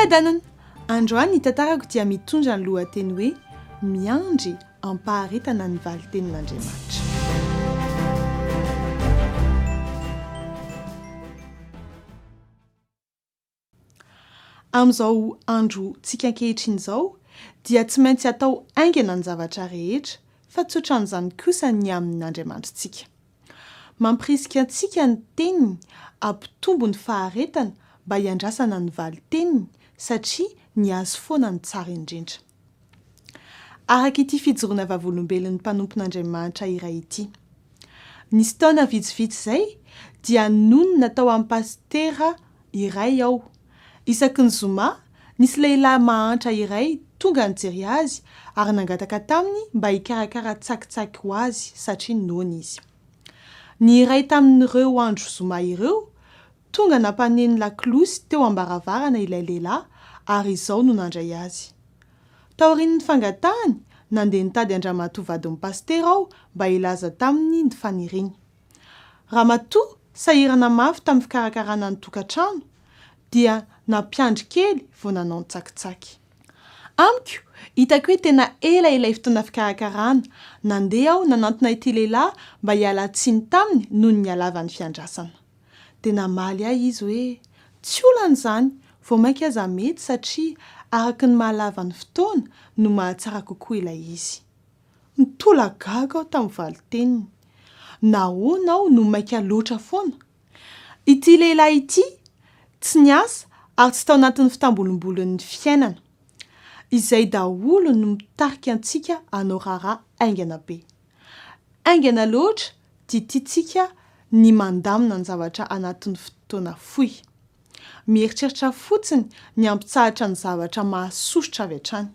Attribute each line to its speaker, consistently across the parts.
Speaker 1: Fiadanana, androany tantarako dia mitondra ny lohateny hoe miandry ampaharetana ny valitenin'Andriamanitra. Amin'izao andro tsika ankehitriny izao dia tsy maintsy atao aingana ny zavatra rehetra fa tsy ohatran'izany kosa ny amin'Andriamanitrantsika. Mampirisika antsika ny teniny ampitombo ny faharetana mba hiandrasana ny valiteniny satria ny azo foana ny tsara indrindra. Araka ity fijoroana vavolombelon'ny mpanompon'Andriamanitra iray ity. Nisy taona vitsivitsy izay dia nonina tao amin'ny pastera iray ao. Isaky ny zoma, nisy lehilahy mahantra iray tonga nijery azy ary nangataka taminy mba hikarakara tsakitsaky ho azy satria noana izy. Ny iray tamin'ireo andro zoma ireo tonga nampaneny laklosy teo ambaravarana ilay lehilahy ary izao no nandray azy. Taorian'ny fangatahany, nandeha nitady andramatoa vadin'ny pastera ao mba hilaza taminy ny faniriany. Ramatoa sahirana mafy tamin'ny fikarakarana ny tokantrano dia nampiandry kely vao nanao ny tsakitsaky. Amiko, hitako hoe tena ela ilay fotoana fikarakarana. Nandeha aho nanantona ity lehilahy mba hiala tsiny taminy noho ny halavany fiandrasana. Tena maly ahy izy hoe tsy olana izany, vao mainka aza mety satria araka ny mahalava ny fotoana no mahatsara kokoa ilay izy. Nitolagaga aho tamin'ny valiteniny. Nahoana aho no mainka loatra foana? Ity lehilahy ity tsy niasa ary tsy tao anatin'ny fitambolombolon'ny fiainana. Izay daholo no mitarika antsika hanao raharaha aingana be. Aingana loatra dia tiantsika ny mandamina ny zavatra anatin'ny fotoana fohy. Mieritreritra fotsiny ny ampitsahatra ny zavatra mahasosotra avy hatrany.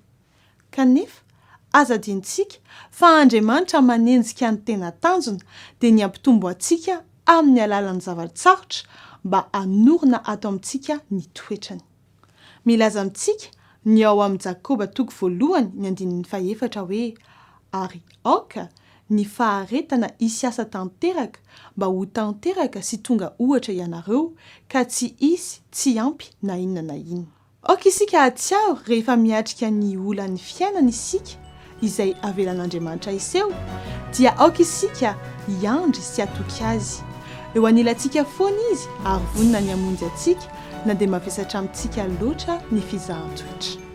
Speaker 1: Kanefa aza dintsika fa Andriamanitra manenjika ny tena tanjona dia ny ampitombo antsika amin'ny alalan'ny zavatsarotra mba hanorina ato amintsika ny toetrany. Milaza amintsika ny ao amin'ny Jakoba 1:4 hoe ary aoka ny faharetana hisiasa tanteraka mba ho tanteraka sy tonga ohatra ianareo ka tsy hisy tsy ampy na inona na inona. Aoka isika atsiaro rehefa miatrika ny olan'ny fiainana isika izay avelan'Andriamanitra iseho dia aoka isika hiandry sy hatoky azy. Eo anilantsika foana izy ary vonina ny hamonjy antsika na dia mavesatra amintsika loatra ny fizahan-toetra.